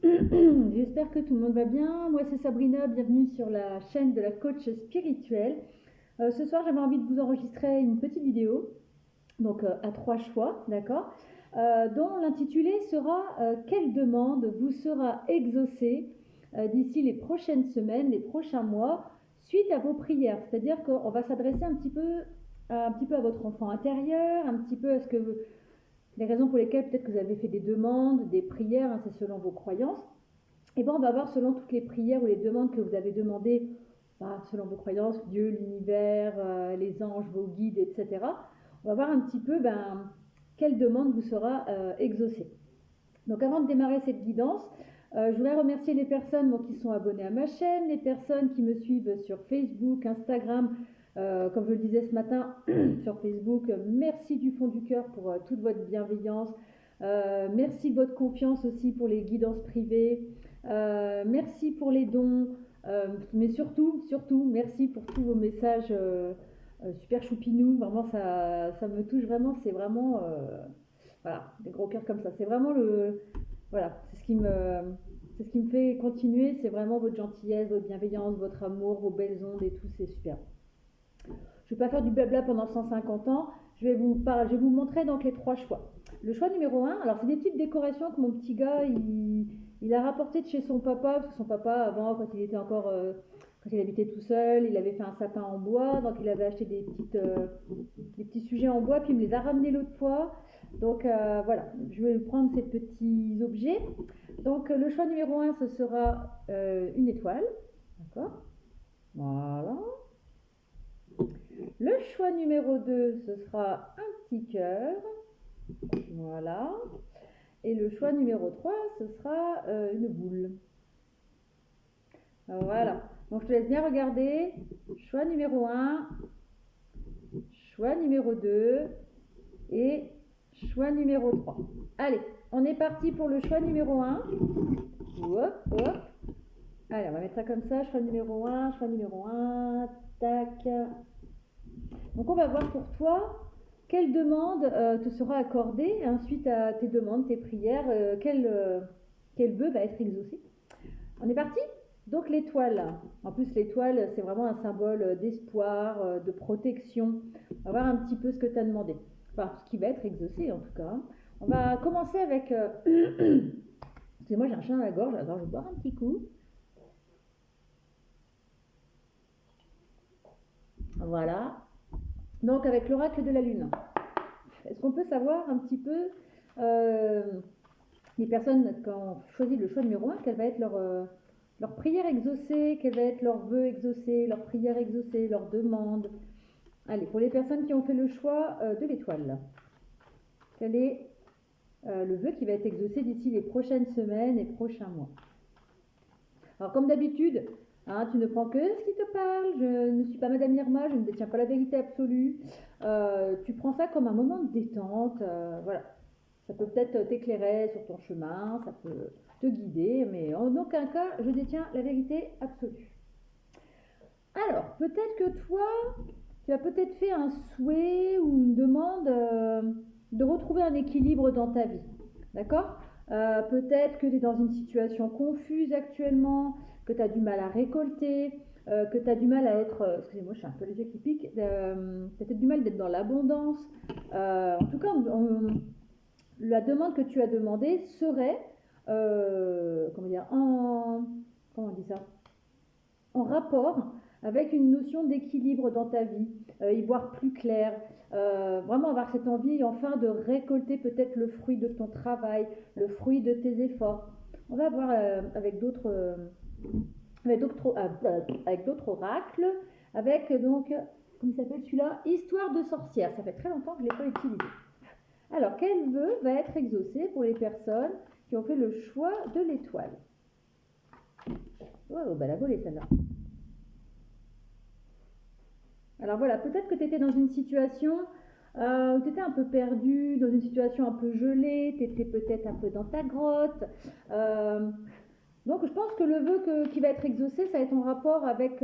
J'espère que tout le monde va bien. Moi, c'est Sabrina. Bienvenue sur la chaîne de la coach spirituelle. Ce soir, j'avais envie de vous enregistrer une petite vidéo, donc à trois choix, d'accord, dont l'intitulé sera quelle demande vous sera exaucée d'ici les prochaines semaines, les prochains mois, suite à vos prières. C'est-à-dire qu'on va s'adresser un petit peu à votre enfant intérieur, un petit peu à ce que les raisons pour lesquelles peut-être que vous avez fait des demandes, des prières, hein, c'est selon vos croyances. Et bien, on va voir selon toutes les prières ou les demandes que vous avez demandées, selon vos croyances, Dieu, l'univers, les anges, vos guides, etc. On va voir un petit peu quelle demande vous sera exaucée. Donc avant de démarrer cette guidance, je voudrais remercier les personnes qui sont abonnées à ma chaîne, les personnes qui me suivent sur Facebook, Instagram, comme je le disais ce matin sur Facebook. Merci du fond du cœur pour toute votre bienveillance. Merci de votre confiance aussi pour les guidances privées. Merci pour les dons. Mais surtout, merci pour tous vos messages super choupinous. Vraiment, ça me touche vraiment. C'est vraiment... voilà, des gros cœurs comme ça. C'est vraiment voilà, c'est ce qui me fait continuer. C'est vraiment votre gentillesse, votre bienveillance, votre amour, vos belles ondes et tout. C'est super. Je ne vais pas faire du blabla pendant 150 ans. Je vais vous montrer donc les trois choix. Le choix numéro 1, alors c'est des petites décorations que mon petit gars, il a rapporté de chez son papa, parce que son papa, avant, quand il habitait tout seul, il avait fait un sapin en bois, donc il avait acheté des petits sujets en bois, puis il me les a ramenés l'autre fois. Donc voilà, je vais prendre ces petits objets. Donc le choix numéro 1, ce sera une étoile. D'accord. Voilà. Le choix numéro 2, ce sera un petit cœur. Voilà. Et le choix numéro 3, ce sera une boule. Voilà. Donc je te laisse bien regarder. Choix numéro 1, choix numéro 2 et choix numéro 3. Allez, on est parti pour le choix numéro 1. Hop, hop. Allez, on va mettre ça comme ça. Choix numéro 1, choix numéro 1. Tac. Donc on va voir pour toi quelle demande te sera accordée suite à tes demandes, tes prières, quel vœu va être exaucé. On est parti? Donc l'étoile. En plus l'étoile, c'est vraiment un symbole d'espoir, de protection. On va voir un petit peu ce que tu as demandé. Enfin, ce qui va être exaucé en tout cas. On va commencer avec... Excusez-moi, j'ai un chat à la gorge, alors je vais boire un petit coup. Voilà. Donc avec l'oracle de la lune. Est-ce qu'on peut savoir un petit peu les personnes qui ont choisi le choix numéro 1, quelle va être leur prière exaucée, quel va être leur vœu exaucé, leur prière exaucée, leur demande. Allez, pour les personnes qui ont fait le choix de l'étoile, quel est le vœu qui va être exaucé d'ici les prochaines semaines et prochains mois? Alors comme d'habitude, tu ne prends que ce qui te parle. Je ne suis pas Madame Irma, je ne détiens pas la vérité absolue. Tu prends ça comme un moment de détente. Voilà. Ça peut peut-être t'éclairer sur ton chemin, ça peut te guider, mais en aucun cas, je détiens la vérité absolue. Alors, peut-être que toi, tu as peut-être fait un souhait ou une demande de retrouver un équilibre dans ta vie. D'accord? Peut-être que tu es dans une situation confuse actuellement, que tu as du mal à récolter, que tu as du mal à être... excusez-moi, je suis un peu les yeux qui piquent. Tu as peut-être du mal d'être dans l'abondance. En tout cas, la demande que tu as demandée serait, comment on dit ça, en rapport avec une notion d'équilibre dans ta vie, y voir plus clair, vraiment avoir cette envie enfin de récolter peut-être le fruit de ton travail, le fruit de tes efforts. On va voir avec d'autres oracles, avec donc, comment s'appelle celui-là, Histoire de sorcière. Ça fait très longtemps que je ne l'ai pas utilisé. Alors, quel vœu va être exaucé pour les personnes qui ont fait le choix de l'étoile? Oh, bah la volée celle-là. Alors voilà, peut-être que tu étais dans une situation où tu étais un peu perdu, dans une situation un peu gelée, tu étais peut-être un peu dans ta grotte. Donc je pense que le vœu qui va être exaucé, ça va être en rapport avec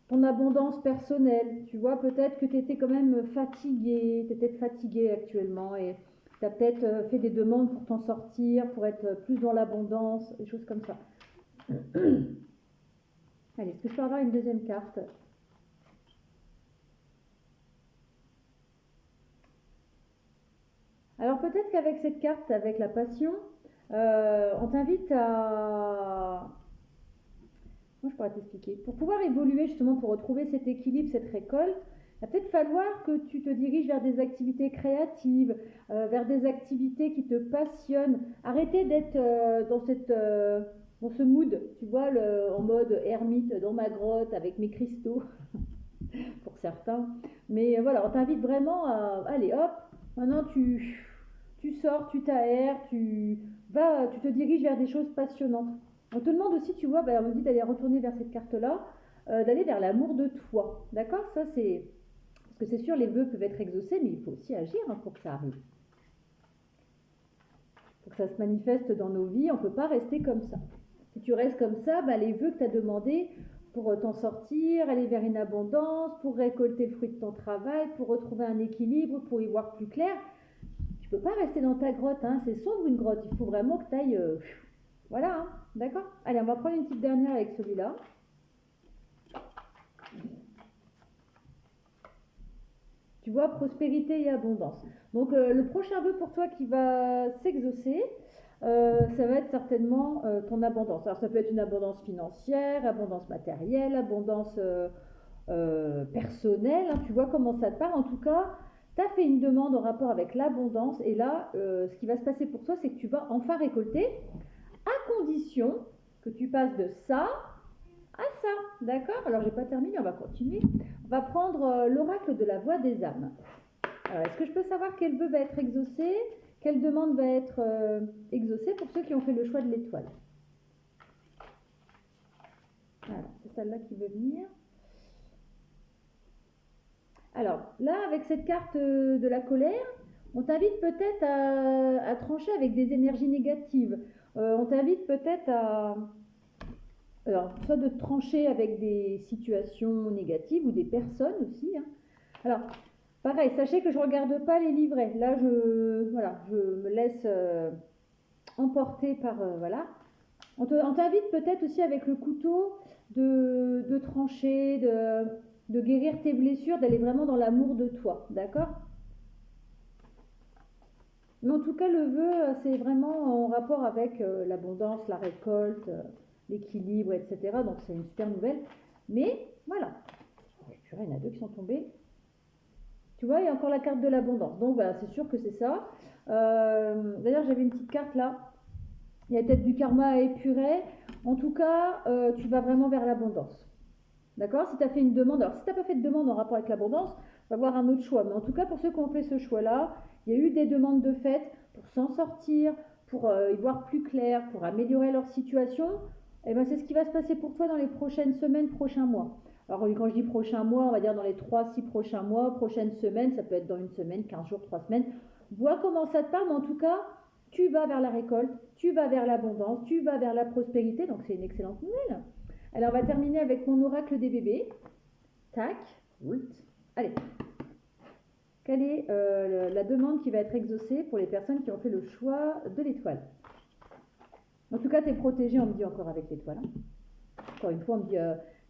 ton abondance personnelle. Tu vois, peut-être que tu étais quand même fatigué, tu étais fatigué actuellement et Tu as peut-être fait des demandes pour t'en sortir, pour être plus dans l'abondance, des choses comme ça. Allez, est-ce que je peux avoir une deuxième carte? Alors peut-être qu'avec cette carte, avec la passion, on t'invite à... Moi, je pourrais t'expliquer. Pour pouvoir évoluer, justement, pour retrouver cet équilibre, cette récolte, il va peut-être falloir que tu te diriges vers des activités créatives, vers des activités qui te passionnent. Arrêtez d'être dans ce mood, tu vois, en mode ermite dans ma grotte avec mes cristaux, pour certains. Mais voilà, on t'invite vraiment à, allez, hop, maintenant tu sors, tu t'aères, tu te diriges vers des choses passionnantes. On te demande aussi, tu vois, on me dit d'aller retourner vers cette carte-là, d'aller vers l'amour de toi. D'accord? Ça, c'est. Parce que c'est sûr, les vœux peuvent être exaucés, mais il faut aussi agir pour que ça arrive. Pour que ça se manifeste dans nos vies, on ne peut pas rester comme ça. Si tu restes comme ça, les vœux que tu as demandés pour t'en sortir, aller vers une abondance, pour récolter le fruit de ton travail, pour retrouver un équilibre, pour y voir plus clair, tu ne peux pas rester dans ta grotte. Hein. C'est sombre une grotte. Il faut vraiment que tu ailles. Voilà, hein. D'accord? Allez, on va prendre une petite dernière avec celui-là. Tu vois, prospérité et abondance. Donc, le prochain vœu pour toi qui va s'exaucer, ça va être certainement ton abondance. Alors, ça peut être une abondance financière, abondance matérielle, abondance personnelle. Hein. Tu vois comment ça te part. En tout cas, tu as fait une demande en rapport avec l'abondance. Et là, ce qui va se passer pour toi, c'est que tu vas enfin récolter, à condition que tu passes de ça à ça. D'accord? Alors, je n'ai pas terminé, on va continuer. On va prendre l'oracle de la voix des âmes. Alors, est-ce que je peux savoir quel vœu va être exaucé? Quelle demande va être exaucée pour ceux qui ont fait le choix de l'étoile? Alors, c'est celle-là qui veut venir. Alors, là, avec cette carte de la colère, on t'invite peut-être à trancher avec des énergies négatives. On t'invite peut-être à... Alors, soit de trancher avec des situations négatives ou des personnes aussi. Hein. Alors, pareil, sachez que je ne regarde pas les livrets. Là, je me laisse emporter par... voilà. On t'invite peut-être aussi avec le couteau de trancher, de guérir tes blessures, d'aller vraiment dans l'amour de toi. D'accord? Mais en tout cas, le vœu, c'est vraiment en rapport avec l'abondance, la récolte, l'équilibre, etc. Donc, c'est une super nouvelle. Mais, voilà. Il y en a deux qui sont tombés. Tu vois, il y a encore la carte de l'abondance. Donc, c'est sûr que c'est ça. D'ailleurs, j'avais une petite carte là. Il y a peut-être du karma à épurer. En tout cas, tu vas vraiment vers l'abondance. D'accord? Si tu as fait une demande, alors si tu n'as pas fait de demande en rapport avec l'abondance, on va voir un autre choix. Mais en tout cas, pour ceux qui ont fait ce choix-là, il y a eu des demandes de fait pour s'en sortir, pour y voir plus clair, pour améliorer leur situation. Et c'est ce qui va se passer pour toi dans les prochaines semaines, prochains mois. Alors, quand je dis prochains mois, on va dire dans les 3-6 prochains mois, prochaines semaines, ça peut être dans une semaine, 15 jours, 3 semaines. Vois comment ça te parle, mais en tout cas, tu vas vers la récolte, tu vas vers l'abondance, tu vas vers la prospérité, donc c'est une excellente nouvelle. Alors, on va terminer avec mon oracle des bébés. Tac. Allez. Quelle est la demande qui va être exaucée pour les personnes qui ont fait le choix de l'étoile? En tout cas, tu es protégé, on me dit encore avec l'étoile. Hein. Encore une fois, on me dit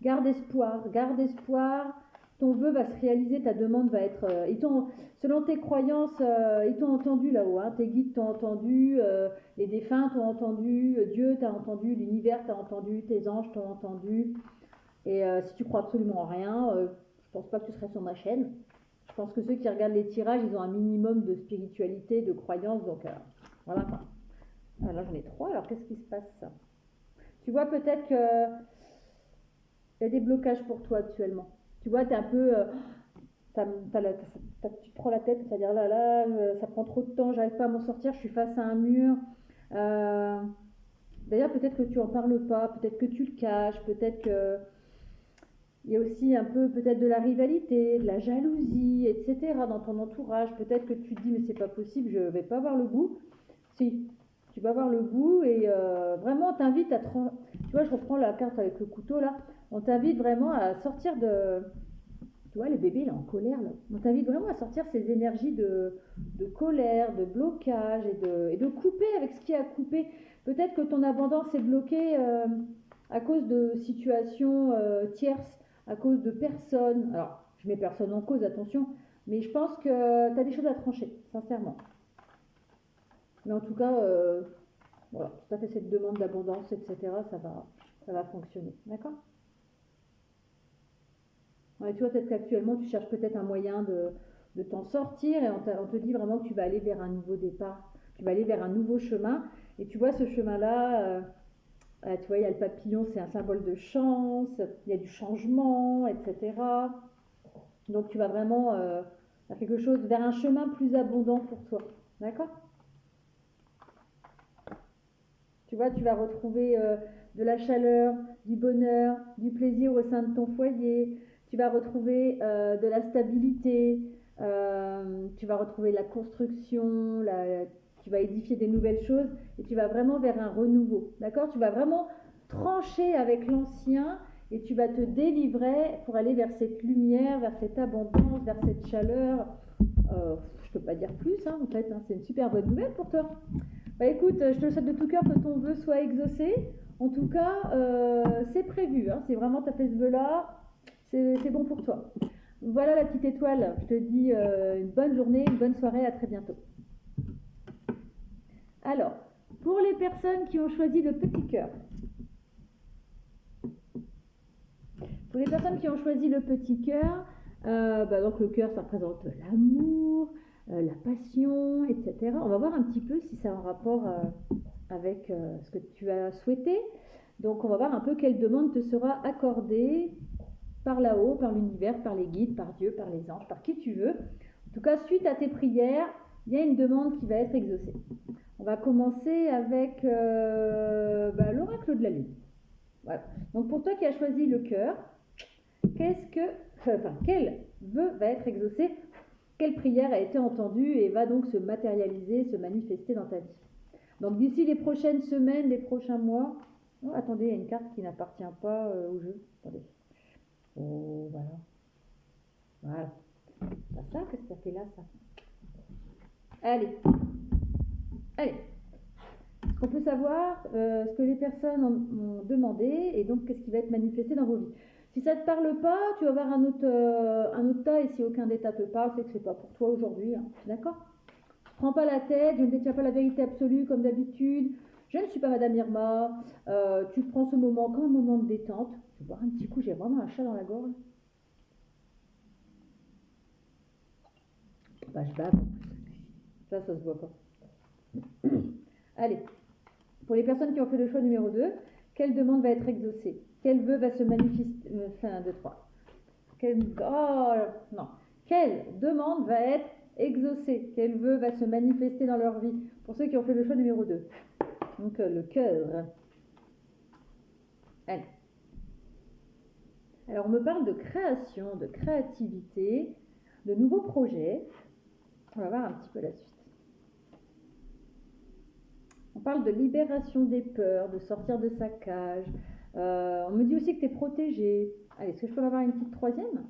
garde espoir, garde espoir. Ton vœu va se réaliser, ta demande va être... selon tes croyances, ils t'ont entendu là-haut. Hein, tes guides t'ont entendu, les défunts t'ont entendu, Dieu t'a entendu, l'univers t'a entendu, tes anges t'ont entendu. Et si tu crois absolument en rien, je pense pas que tu serais sur ma chaîne. Je pense que ceux qui regardent les tirages, ils ont un minimum de spiritualité, de croyance. Donc voilà quoi. Ah, là j'en ai 3, alors qu'est-ce qui se passe? Tu vois peut-être qu'il y a des blocages pour toi actuellement. Tu vois, tu es un peu... tu te prends la tête, c'est-à-dire là, ça prend trop de temps, j'arrive pas à m'en sortir, je suis face à un mur. D'ailleurs, peut-être que tu en parles pas, peut-être que tu le caches, peut-être que... Il y a aussi un peu peut-être de la rivalité, de la jalousie, etc. dans ton entourage. Peut-être que tu te dis, mais c'est pas possible, je vais pas avoir le goût. Si, tu vas avoir le goût et vraiment, on t'invite à... Tu vois, je reprends la carte avec le couteau là. On t'invite vraiment à sortir de... Tu vois, le bébé, il est en colère, là. On t'invite vraiment à sortir ces énergies de colère, de blocage et de couper avec ce qui a coupé. Peut-être que ton abondance est bloquée à cause de situations tierces, à cause de personnes. Alors, je mets personne en cause, attention, mais je pense que tu as des choses à trancher, sincèrement. Mais en tout cas, voilà, tout à fait cette demande d'abondance, etc., ça va fonctionner. D'accord? Ouais, tu vois, peut-être qu'actuellement, tu cherches peut-être un moyen de t'en sortir et on te dit vraiment que tu vas aller vers un nouveau départ. Tu vas aller vers un nouveau chemin. Et tu vois, ce chemin-là, tu vois, il y a le papillon, c'est un symbole de chance, il y a du changement, etc. Donc, tu vas vraiment vers quelque chose, vers un chemin plus abondant pour toi. D'accord? Tu vois, tu vas retrouver de la chaleur, du bonheur, du plaisir au sein de ton foyer. Tu vas retrouver de la stabilité. Tu vas retrouver la construction. Tu vas édifier des nouvelles choses et tu vas vraiment vers un renouveau. D'accord? Tu vas vraiment trancher avec l'ancien et tu vas te délivrer pour aller vers cette lumière, vers cette abondance, vers cette chaleur. Je peux pas dire plus, hein, en fait. Hein, c'est une super bonne nouvelle pour toi. Bah écoute, je te souhaite de tout cœur que ton vœu soit exaucé. En tout cas, c'est prévu. Hein, c'est vraiment, tu as fait ce vœu-là, c'est bon pour toi. Voilà la petite étoile. Je te dis une bonne journée, une bonne soirée, à très bientôt. Alors, pour les personnes qui ont choisi le petit cœur. Pour les personnes qui ont choisi le petit cœur, donc le cœur, ça représente l'amour, la passion, etc. On va voir un petit peu si ça a un rapport avec ce que tu as souhaité. Donc on va voir un peu quelle demande te sera accordée par là-haut, par l'univers, par les guides, par Dieu, par les anges, par qui tu veux. En tout cas, suite à tes prières, il y a une demande qui va être exaucée. On va commencer avec l'oracle de la lune. Voilà. Donc pour toi qui as choisi le cœur, quel vœu va être exaucé? Quelle prière a été entendue et va donc se matérialiser, se manifester dans ta vie? Donc d'ici les prochaines semaines, les prochains mois. Oh, attendez, il y a une carte qui n'appartient pas au jeu. Attendez. Oh, voilà. Voilà. C'est pas ça, qu'est-ce que ça fait là, ça? Allez. Allez. On peut savoir ce que les personnes ont demandé et donc qu'est-ce qui va être manifesté dans vos vies. Si ça ne te parle pas, tu vas avoir un autre tas et si aucun des tas te parle, c'est que ce n'est pas pour toi aujourd'hui. Hein. D'accord? Prends pas la tête, je ne détiens pas la vérité absolue comme d'habitude. Je ne suis pas Madame Irma. Tu prends ce moment comme un moment de détente. Je vais boire un petit coup, j'ai vraiment un chat dans la gorge. Bah, je bave. Ça se voit pas. Allez. Pour les personnes qui ont fait le choix numéro 2, quelle demande va être exaucée? Quel vœu va se manifester? Fin 2, 3. Quelle demande va être exaucée? Quel vœu va se manifester dans leur vie? Pour ceux qui ont fait le choix numéro 2. Donc le cœur. Allez. Alors on me parle de création, de créativité, de nouveaux projets. On va voir un petit peu la suite. On parle de libération des peurs, de sortir de sa cage. On me dit aussi que tu es protégé. Allez, est-ce que je peux en avoir une petite troisième?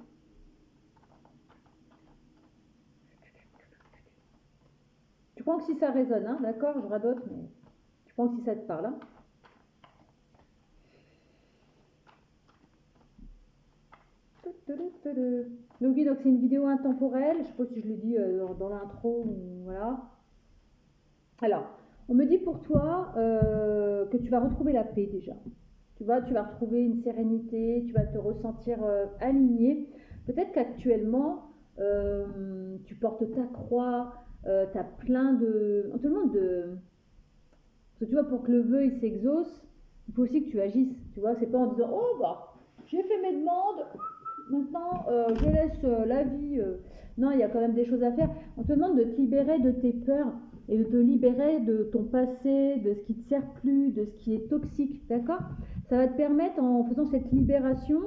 Tu prends que si ça résonne, hein, d'accord? Je radote, mais tu prends que si ça te parle. Hein. Donc oui, donc c'est une vidéo intemporelle. Je ne sais pas si je l'ai dit dans l'intro ou voilà. Alors, on me dit pour toi que tu vas retrouver la paix déjà. Tu vas retrouver une sérénité, tu vas te ressentir aligné. Peut-être qu'actuellement, tu portes ta croix, tu as plein de... On te demande de... Parce que tu vois, pour que le vœu il s'exauce, il faut aussi que tu agisses. Tu vois, c'est pas en disant, oh bah, j'ai fait mes demandes, maintenant je laisse la vie. Non, il y a quand même des choses à faire. On te demande de te libérer de tes peurs et de te libérer de ton passé, de ce qui ne te sert plus, de ce qui est toxique, d'accord? Ça va te permettre, en faisant cette libération,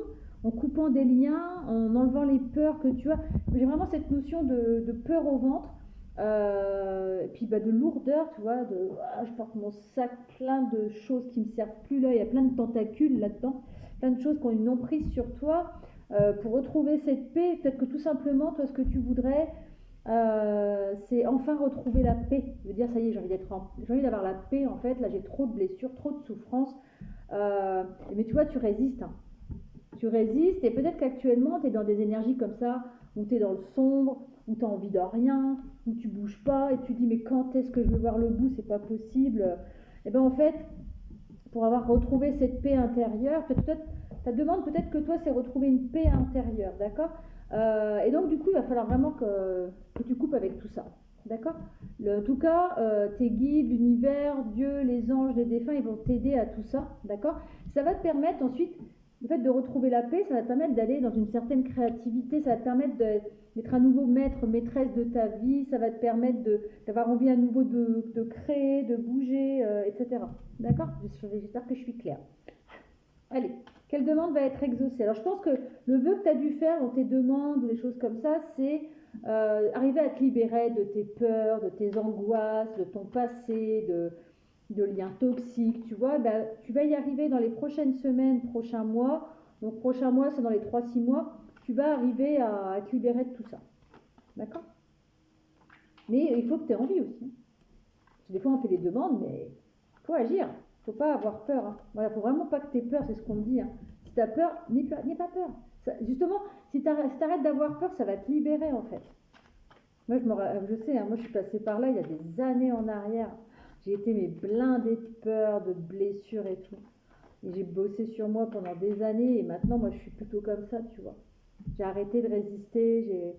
en coupant des liens, en enlevant les peurs que tu as. J'ai vraiment cette notion de peur au ventre, et puis de lourdeur, tu vois, je porte mon sac plein de choses qui ne me servent plus là, il y a plein de tentacules là-dedans, plein de choses qui ont une emprise sur toi. pour retrouver cette paix. Peut-être que tout simplement, toi, ce que tu voudrais, c'est enfin retrouver la paix. Je veux dire, ça y est, j'ai envie d'avoir la paix, en fait. Là, j'ai trop de blessures, trop de souffrances. Mais tu vois, tu résistes, hein. Tu résistes et peut-être qu'actuellement, tu es dans des énergies comme ça, où tu es dans le sombre, où tu as envie de rien, où tu bouges pas et tu dis mais quand est-ce que je vais voir le bout, c'est pas possible. Et bien en fait, pour avoir retrouvé cette paix intérieure, peut-être ta demande peut-être que toi c'est retrouver une paix intérieure, d'accord. Et donc du coup il va falloir vraiment que tu coupes avec tout ça, d'accord. En tout cas, tes guides, l'univers, Dieu, les anges, les défunts, ils vont t'aider à tout ça, d'accord. Ça va te permettre ensuite, le fait de retrouver la paix, ça va te permettre d'aller dans une certaine créativité, ça va te permettre d'être un nouveau maître, maîtresse de ta vie, ça va te permettre d'avoir envie à nouveau de créer, de bouger, etc. D'accord. J'espère que je suis claire. Allez, quelle demande va être exaucée? Alors je pense que le vœu que tu as dû faire dans tes demandes ou des choses comme ça, c'est arriver à te libérer de tes peurs, de tes angoisses, de ton passé, de liens toxiques, tu vois. Ben, tu vas y arriver dans les prochaines semaines, prochains mois. Donc prochain mois, c'est dans les 3-6 mois, tu vas arriver à te libérer de tout ça. D'accord. Mais il faut que tu aies envie aussi. Parce que des fois, on fait des demandes, mais il faut agir. Il ne faut pas avoir peur. Hein. Voilà, faut vraiment pas que tu aies peur, c'est ce qu'on me dit. Hein. Si tu as peur, n'aie pas peur. Ça, justement, si tu arrêtes d'avoir peur, ça va te libérer en fait. Moi, je sais, hein, moi je suis passée par là il y a des années en arrière. J'ai été mais blindée de peur, de blessures et tout. Et j'ai bossé sur moi pendant des années et maintenant, moi je suis plutôt comme ça, tu vois. J'ai arrêté de résister.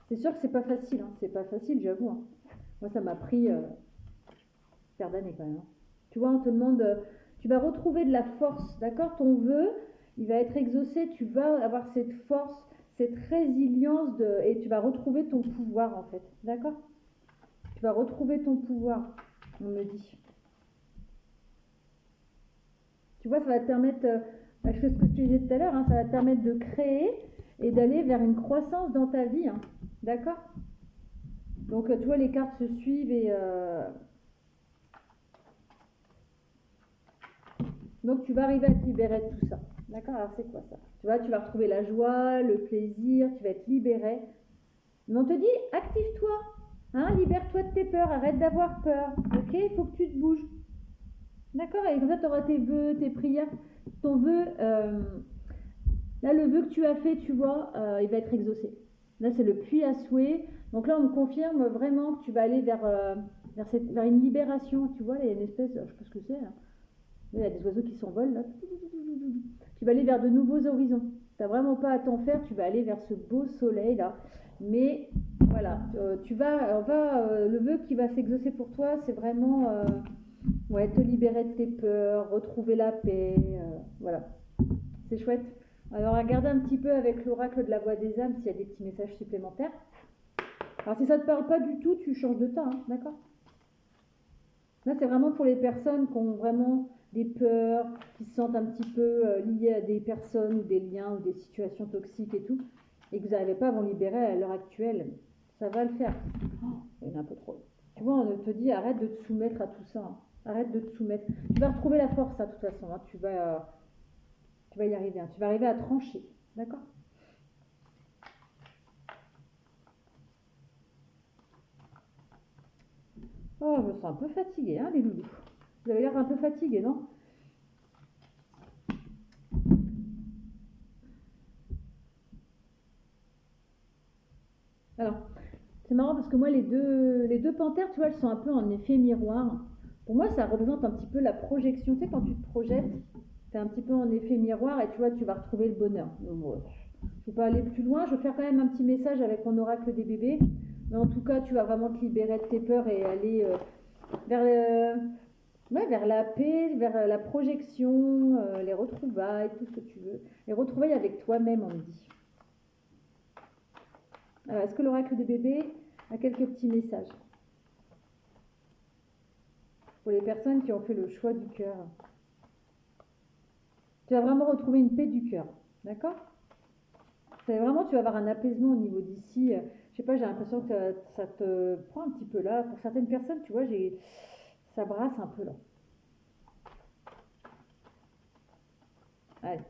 C'est sûr que c'est pas facile, hein. C'est pas facile, j'avoue. Hein. Moi, ça m'a pris paire d'années quand même. Hein. Tu vois, on te demande, tu vas retrouver de la force, d'accord. Ton vœu, il va être exaucé, tu vas avoir cette force, cette résilience et tu vas retrouver ton pouvoir en fait, d'accord. Tu vas retrouver ton pouvoir, on me dit. Tu vois, ça va te permettre, je fais ce que je te disais tout à l'heure, hein, ça va te permettre de créer et d'aller vers une croissance dans ta vie, hein, d'accord. Donc, tu vois, les cartes se suivent et... donc tu vas arriver à te libérer de tout ça. D'accord. Alors c'est quoi ça? Tu vois, tu vas retrouver la joie, le plaisir, tu vas être libéré. Mais on te dit, active-toi, hein, libère-toi de tes peurs, arrête d'avoir peur. Ok, il faut que tu te bouges. D'accord. Et comme ça, tu auras tes vœux, tes prières. Ton vœu, là, le vœu que tu as fait, tu vois, il va être exaucé. Là, c'est le puits à souhait. Donc là, on me confirme vraiment que tu vas aller vers une libération. Tu vois, il y a une espèce, je sais pas ce que c'est, là. Il y a des oiseaux qui s'envolent là. Tu vas aller vers de nouveaux horizons. Tu n'as vraiment pas à t'en faire, tu vas aller vers ce beau soleil là. Mais voilà, le vœu qui va s'exaucer pour toi, c'est vraiment te libérer de tes peurs, retrouver la paix. Voilà, c'est chouette. Alors regardez un petit peu avec l'oracle de la voix des âmes s'il y a des petits messages supplémentaires. Alors si ça ne te parle pas du tout, tu changes de tas, hein, d'accord. Là, c'est vraiment pour les personnes qui ont vraiment des peurs, qui se sentent un petit peu liées à des personnes ou des liens ou des situations toxiques et tout, et que vous n'arrivez pas à vous libérer à l'heure actuelle. Ça va le faire. Oh, il y en a un peu trop. Tu vois, on te dit arrête de te soumettre à tout ça. Hein. Arrête de te soumettre. Tu vas retrouver la force, hein, de toute façon. Hein. Tu vas y arriver. Hein. Tu vas arriver à trancher. D'accord. Oh, je me sens un peu fatiguée, hein, les loulous. Vous avez l'air un peu fatigué, non? Alors, c'est marrant parce que moi, les deux panthères, tu vois, elles sont un peu en effet miroir. Pour moi, ça représente un petit peu la projection. Tu sais, quand tu te projettes, tu es un petit peu en effet miroir et tu vois, tu vas retrouver le bonheur. Donc, je ne vais pas aller plus loin. Je vais faire quand même un petit message avec mon oracle des bébés. Mais en tout cas, tu vas vraiment te libérer de tes peurs et aller vers la paix, vers la projection, les retrouvailles, tout ce que tu veux. Les retrouvailles avec toi-même, on me dit. Alors, est-ce que l'oracle des bébés a quelques petits messages pour les personnes qui ont fait le choix du cœur? Tu vas vraiment retrouver une paix du cœur, d'accord? C'est vraiment, tu vas avoir un apaisement au niveau d'ici. Je sais pas, j'ai l'impression que ça te prend un petit peu là. Pour certaines personnes, tu vois, ça brasse un peu là. Allez.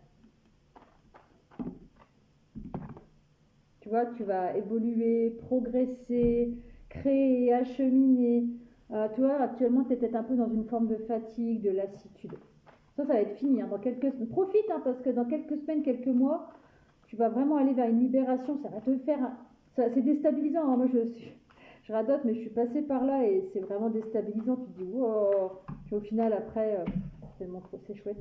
tu vois, tu vas évoluer, progresser, créer, acheminer. Tu vois, actuellement, tu es peut-être un peu dans une forme de fatigue, de lassitude. Ça va être fini, hein, dans quelques semaines. Profite, hein, parce que dans quelques semaines, quelques mois, tu vas vraiment aller vers une libération. Ça va te faire... C'est déstabilisant, hein. Moi, je radote, mais je suis passée par là et c'est vraiment déstabilisant. Tu te dis, wow. Puis au final, après, c'est chouette.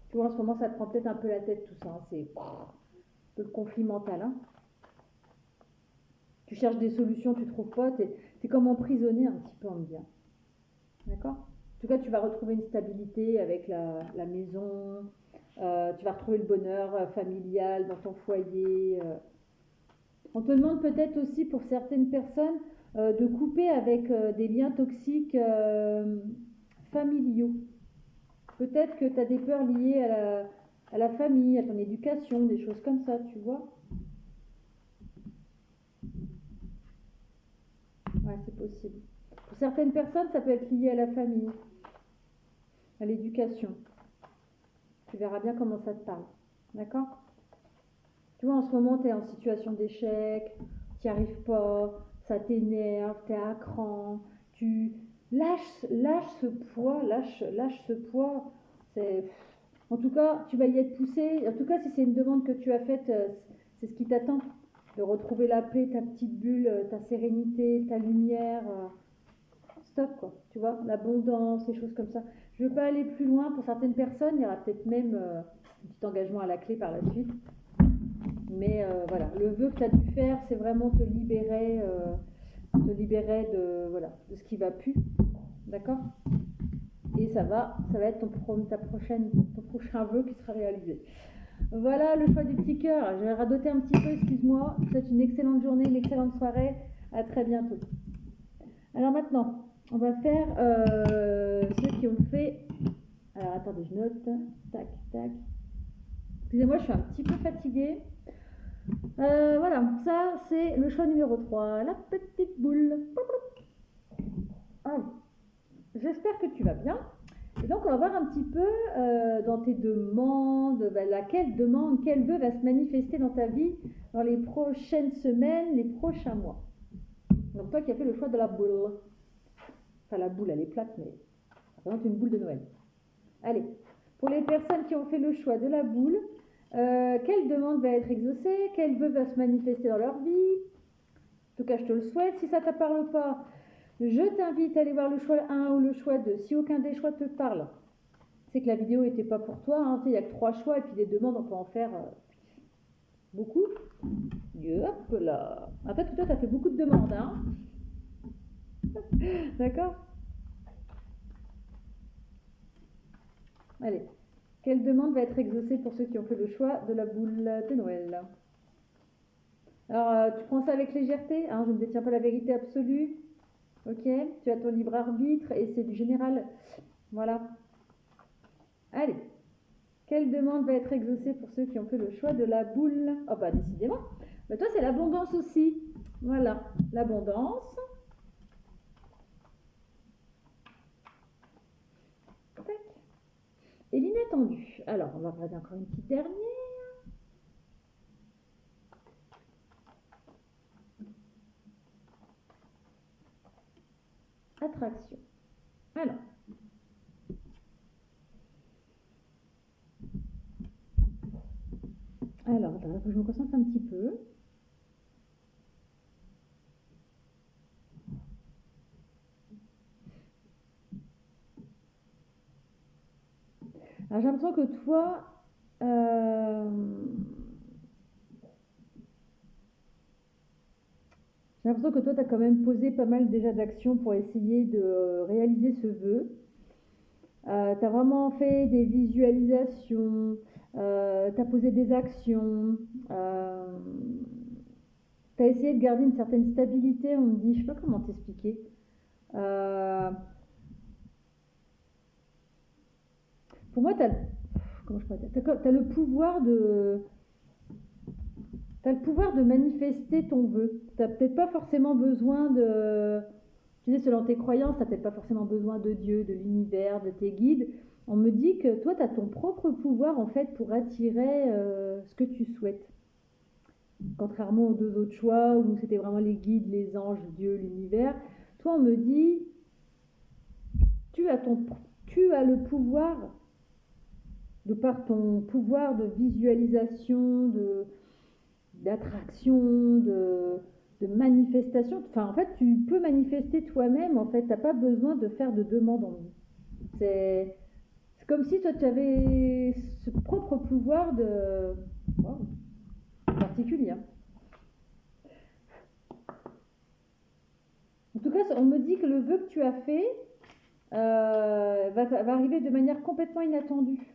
Tu vois, en ce moment, ça te prend peut-être un peu la tête, tout ça, hein. C'est un peu le conflit mental, hein. Tu cherches des solutions, tu trouves pas. T'es comme emprisonné un petit peu, on me dit. D'accord? En tout cas, tu vas retrouver une stabilité avec la maison. Tu vas retrouver le bonheur familial dans ton foyer. On te demande peut-être aussi pour certaines personnes de couper avec des liens toxiques familiaux. Peut-être que tu as des peurs liées à la famille, à ton éducation, des choses comme ça, tu vois. Ouais, c'est possible. Pour certaines personnes, ça peut être lié à la famille, à l'éducation. Tu verras bien comment ça te parle. D'accord? Tu vois, en ce moment, tu es en situation d'échec, tu n'y arrives pas, ça t'énerve, tu es à cran, tu lâches ce poids, lâche ce poids. C'est... En tout cas, tu vas y être poussé. En tout cas, si c'est une demande que tu as faite, c'est ce qui t'attend. De retrouver la paix, ta petite bulle, ta sérénité, ta lumière. Stop, quoi. Tu vois, l'abondance, des choses comme ça. Je ne veux pas aller plus loin. Pour certaines personnes, il y aura peut-être même un petit engagement à la clé par la suite. Mais voilà, le vœu que tu as dû faire, c'est vraiment te libérer de, voilà, de ce qui va plus. D'accord? Et ça va être ton prochain vœu qui sera réalisé. Voilà le choix du petit cœur. J'ai radoté un petit peu, excuse-moi. Je te souhaite une excellente journée, une excellente soirée. À très bientôt. Alors maintenant, on va faire ceux qui ont fait... Alors attendez, je note. Tac, tac. Excusez-moi, je suis un petit peu fatiguée. Voilà, ça c'est le choix numéro 3, la petite boule. Ah, j'espère que tu vas bien. Et donc on va voir un petit peu dans tes demandes, quel vœu va se manifester dans ta vie dans les prochaines semaines, les prochains mois. Donc toi qui as fait le choix de la boule. Enfin la boule elle est plate mais ça représente une boule de Noël. Allez, pour les personnes qui ont fait le choix de la boule, quelle demande va être exaucée, quel vœu va se manifester dans leur vie. En tout cas, je te le souhaite. Si ça ne te parle pas, je t'invite à aller voir le choix 1 ou le choix 2. Si aucun des choix te parle, c'est que la vidéo n'était pas pour toi. Hein. Il n'y a que 3 choix et puis des demandes, on peut en faire beaucoup. Hop là. En fait, toi, tu as fait beaucoup de demandes. Hein. D'accord? Allez. Quelle demande va être exaucée pour ceux qui ont fait le choix de la boule de Noël? Alors, tu prends ça avec légèreté, hein, je ne détiens pas la vérité absolue. Ok, tu as ton libre arbitre et c'est du général. Voilà. Allez. Quelle demande va être exaucée pour ceux qui ont fait le choix de la boule? Oh bah décidément. Bah, toi c'est l'abondance aussi. Voilà, l'abondance. Et l'inattendu. Alors, on va regarder encore une petite dernière. Attraction. Alors. Alors, attends, il faut que je me concentre un petit peu. Alors, j'ai l'impression que toi, j'ai l'impression que toi, tu as quand même posé pas mal déjà d'actions pour essayer de réaliser ce vœu. Tu as vraiment fait des visualisations, tu as posé des actions, tu as essayé de garder une certaine stabilité. On me dit, je sais pas comment t'expliquer. Pour moi, tu as le pouvoir de... Tu as le pouvoir de manifester ton vœu. Tu n'as peut-être pas forcément besoin de... Tu sais, selon tes croyances, tu n'as peut-être pas forcément besoin de Dieu, de l'univers, de tes guides. On me dit que toi, tu as ton propre pouvoir, en fait, pour attirer ce que tu souhaites. Contrairement aux deux autres choix où c'était vraiment les guides, les anges, Dieu, l'univers. Toi, on me dit, tu as, ton, tu as le pouvoir, de par ton pouvoir de visualisation, d'attraction, de manifestation. Enfin, en fait, tu peux manifester toi-même. En fait, tu n'as pas besoin de faire de demande en vie. C'est comme si toi, tu avais ce propre pouvoir de... Wow, particulier. Hein. En tout cas, on me dit que le vœu que tu as fait va arriver de manière complètement inattendue.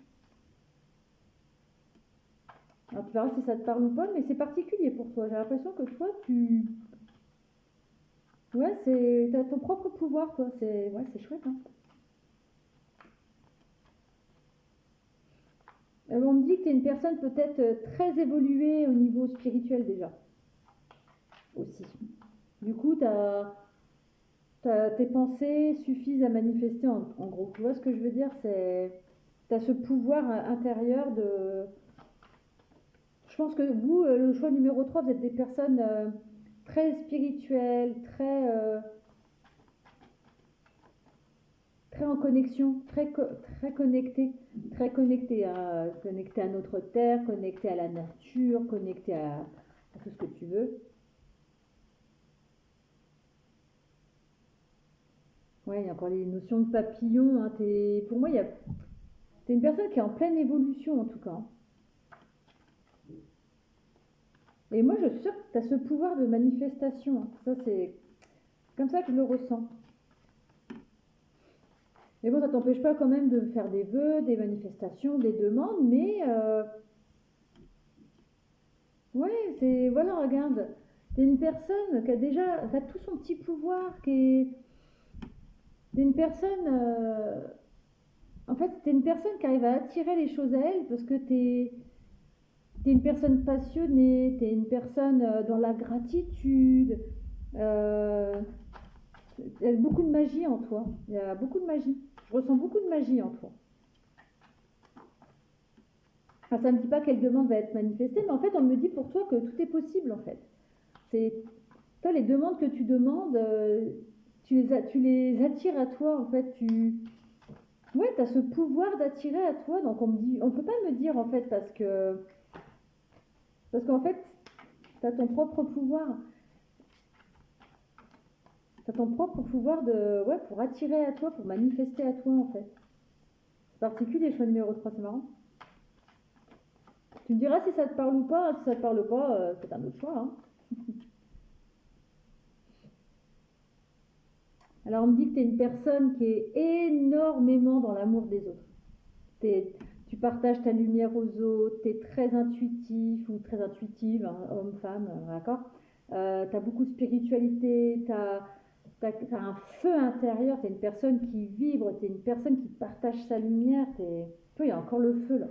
Alors tu verras si ça te parle ou pas, mais c'est particulier pour toi. J'ai l'impression que toi, tu... Ouais, t'as ton propre pouvoir, toi. C'est chouette, hein. On me dit que tu es une personne peut-être très évoluée au niveau spirituel déjà, aussi. Du coup, tes pensées suffisent à manifester en gros. Tu vois ce que je veux dire? Tu as ce pouvoir intérieur de... Je pense que vous, le choix numéro 3, vous êtes des personnes très spirituelles, très en connexion, très connectées, connectées à notre terre, connectées à la nature, connectées à tout ce que tu veux. Ouais, il y a encore les notions de papillon. Hein, pour moi, t'es une personne qui est en pleine évolution en tout cas. Et moi, je suis sûre que tu as ce pouvoir de manifestation. Hein. Ça, c'est comme ça que je le ressens. Mais bon, ça t'empêche pas quand même de faire des vœux, des manifestations, des demandes, mais ouais, c'est voilà, regarde, t'es une personne qui a tout son petit pouvoir, t'es une personne, en fait, t'es une personne qui arrive à attirer les choses à elle parce que t'es une personne passionnée, t'es une personne dans la gratitude. Euh, il y a beaucoup de magie en toi. Il y a beaucoup de magie. Je ressens beaucoup de magie en toi. Enfin, ça ne me dit pas quelle demande va être manifestée, mais en fait, on me dit pour toi que tout est possible en fait. C'est toi les demandes que tu demandes, tu les attires à toi en fait. Ouais, tu as ce pouvoir d'attirer à toi. Donc on peut pas me dire en fait parce qu'en fait, tu as ton propre pouvoir. Tu as ton propre pouvoir ouais, pour attirer à toi, pour manifester à toi en fait. C'est particulier, choix numéro 3, c'est marrant. Tu me diras si ça te parle ou pas. Si ça te parle pas, c'est un autre choix. Hein. Alors on me dit que tu es une personne qui est énormément dans l'amour des autres. T'es- Tu partages ta lumière aux autres, tu es très intuitif ou très intuitive, hein, homme, femme, d'accord. Tu as beaucoup de spiritualité, tu as, un feu intérieur, tu es une personne qui vibre, tu es une personne qui partage sa lumière. Tu vois, il y a encore le feu là.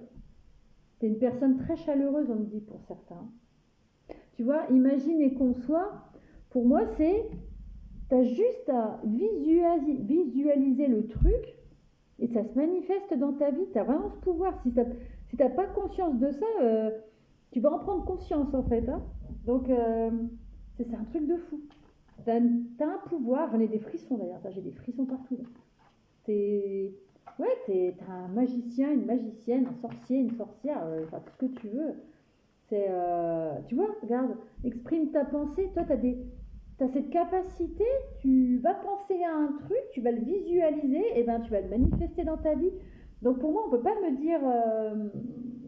Tu es une personne très chaleureuse, on me dit pour certains. Tu vois, imagine et conçois, pour moi c'est, tu as juste à visualiser le truc et ça se manifeste dans ta vie. Tu as vraiment ce pouvoir. Si t'as pas conscience de ça, tu vas en prendre conscience en fait. Hein. Donc, c'est un truc de fou. Tu as, un pouvoir. J'en ai des frissons d'ailleurs. J'ai des frissons partout. Là. T'es, ouais, t'as un magicien, une magicienne, un sorcier, une sorcière, enfin tout ce que tu veux. Tu vois, regarde, exprime ta pensée. Toi, tu as cette capacité, tu vas penser à un truc, tu vas le visualiser, et ben tu vas le manifester dans ta vie. Donc pour moi, on ne peut pas me dire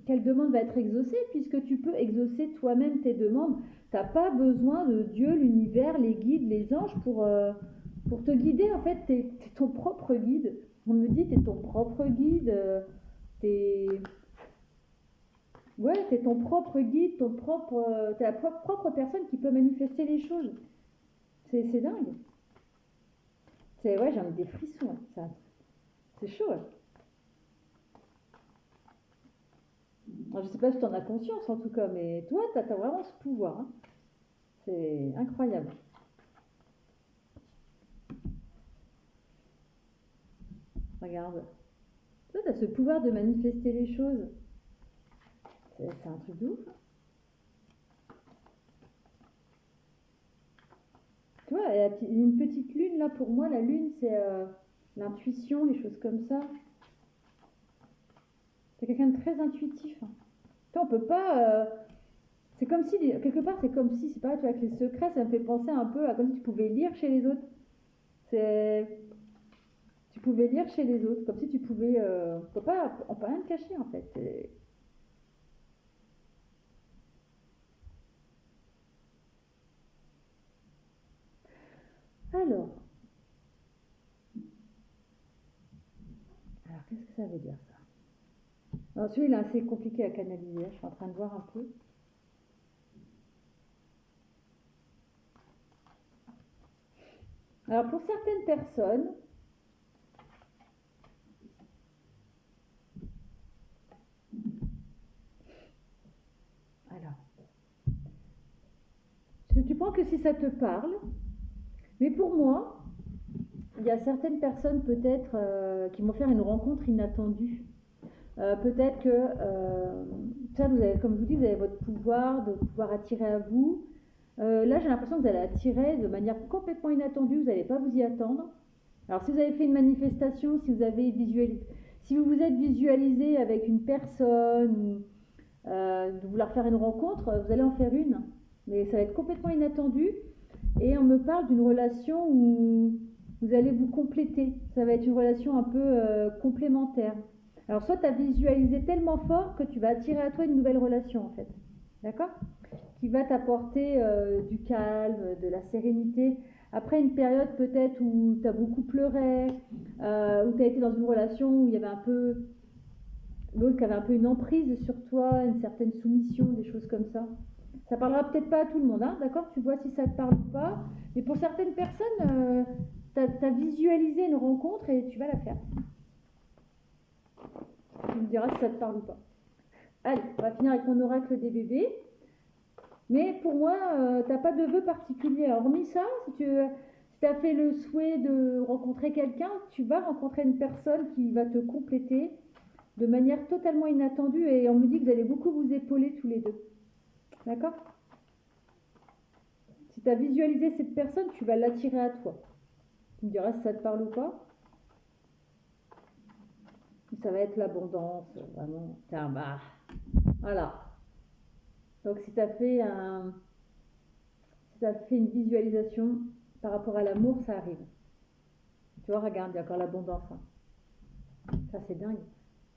quelle demande va être exaucée, puisque tu peux exaucer toi-même tes demandes. Tu n'as pas besoin de Dieu, l'univers, les guides, les anges pour te guider. En fait, tu es ton propre guide. On me dit, tu es ton propre guide. T'es Ouais, t'es ton propre guide, t'es la propre personne qui peut manifester les choses. C'est dingue. Ouais, j'en ai des frissons. Ça, c'est chaud. Ouais. Alors, je sais pas si tu en as conscience en tout cas, mais toi, tu as vraiment ce pouvoir. Hein. C'est incroyable. Regarde. Toi, tu as ce pouvoir de manifester les choses. C'est un truc de ouf. Hein. et une petite lune, là, pour moi, la lune, c'est l'intuition, les choses comme ça. C'est quelqu'un de très intuitif. Hein. On peut pas... c'est comme si, quelque part, c'est comme si, c'est pareil, tu vois, avec les secrets, ça me fait penser un peu à comme si tu pouvais lire chez les autres. Tu pouvais lire chez les autres, comme si tu pouvais... on peut rien te cacher, en fait. Alors, qu'est-ce que ça veut dire, ça? Alors, celui-là, il est assez compliqué à canaliser, je suis en train de voir un peu. Alors, pour certaines personnes, tu prends que si ça te parle, mais pour moi, il y a certaines personnes peut-être qui vont faire une rencontre inattendue. Peut-être que, ça, vous avez, comme je vous dis, vous avez votre pouvoir de pouvoir attirer à vous. Là, j'ai l'impression que vous allez attirer de manière complètement inattendue, vous n'allez pas vous y attendre. Alors, si vous avez fait une manifestation, si vous vous êtes visualisé avec une personne, de vouloir faire une rencontre, vous allez en faire une. Mais ça va être complètement inattendu. Et on me parle d'une relation où vous allez vous compléter. Ça va être une relation un peu complémentaire. Alors, soit tu as visualisé tellement fort que tu vas attirer à toi une nouvelle relation, en fait. D'accord ? Qui va t'apporter du calme, de la sérénité. Après une période peut-être où tu as beaucoup pleuré, où tu as été dans une relation où il y avait un peu... l'autre qui avait un peu une emprise sur toi, une certaine soumission, des choses comme ça. Ça parlera peut-être pas à tout le monde, hein, d'accord ? Tu vois si ça te parle ou pas. Mais pour certaines personnes, tu as visualisé une rencontre et tu vas la faire. Tu me diras si ça te parle ou pas. Allez, on va finir avec mon oracle des bébés. Mais pour moi, tu n'as pas de vœu particulier. Hormis ça, si tu as fait le souhait de rencontrer quelqu'un, tu vas rencontrer une personne qui va te compléter de manière totalement inattendue. Et on me dit que vous allez beaucoup vous épauler tous les deux. D'accord ? Si tu as visualisé cette personne, tu vas l'attirer à toi. Tu me diras si ça te parle ou pas. Ça va être l'abondance, vraiment. Voilà. Donc si tu as fait une visualisation par rapport à l'amour, ça arrive. Tu vois, regarde, il y a encore l'abondance. Hein. Ça, c'est dingue.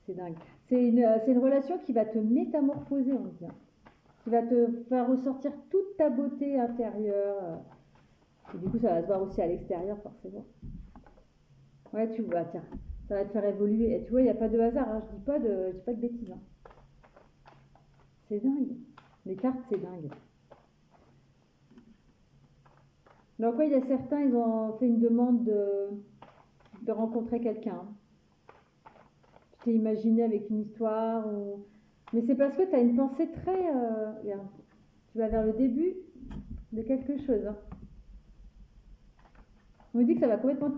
C'est dingue. C'est une relation qui va te métamorphoser, on dit. Qui va te faire ressortir toute ta beauté intérieure. Et du coup, ça va se voir aussi à l'extérieur, forcément. Ouais, tu vois, tiens. Ça va te faire évoluer. Et tu vois, il n'y a pas de hasard. Hein. Je dis pas de bêtises. Hein. C'est dingue. Les cartes, c'est dingue. Donc, oui, il y a certains, ils ont fait une demande de rencontrer quelqu'un. Tu t'es imaginé avec une histoire. Mais c'est parce que tu as une pensée très... regarde, tu vas vers le début de quelque chose. Hein. On me dit que ça va complètement...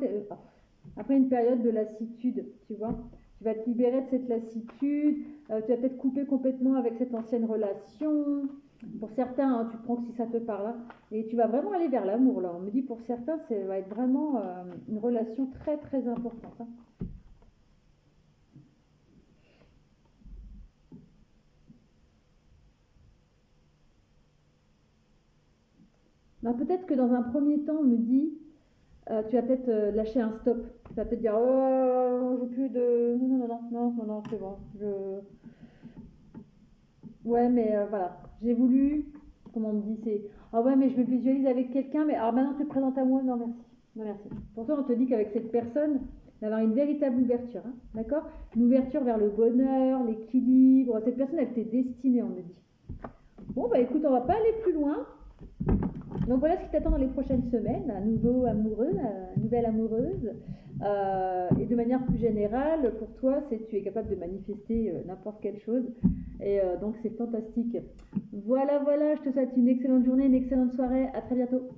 Après une période de lassitude, tu vois. Tu vas te libérer de cette lassitude. Tu vas peut-être couper complètement avec cette ancienne relation. Pour certains, hein, tu prends que si ça te parle. Hein, et tu vas vraiment aller vers l'amour, là. On me dit pour certains, ça va être vraiment une relation très, très importante. Hein. Peut-être que dans un premier temps, on me dit, tu vas peut-être lâcher un stop. Tu vas peut-être dire, oh, j'ai plus de... Non, c'est bon. Ouais, mais voilà, j'ai voulu, comme on me dit, c'est, ah ouais, mais je me visualise avec quelqu'un, mais alors maintenant tu te présentes à moi, non merci. Non, merci. Pourtant, on te dit qu'avec cette personne, d'avoir une véritable ouverture, hein, d'accord ? Une ouverture vers le bonheur, l'équilibre. Cette personne, elle t'est destinée, on me dit. Bon, bah écoute, on va pas aller plus loin. Donc voilà ce qui t'attend dans les prochaines semaines, un nouveau amoureux, une nouvelle amoureuse. Et de manière plus générale, pour toi, tu es capable de manifester n'importe quelle chose. Et donc c'est fantastique. Voilà, je te souhaite une excellente journée, une excellente soirée. À très bientôt.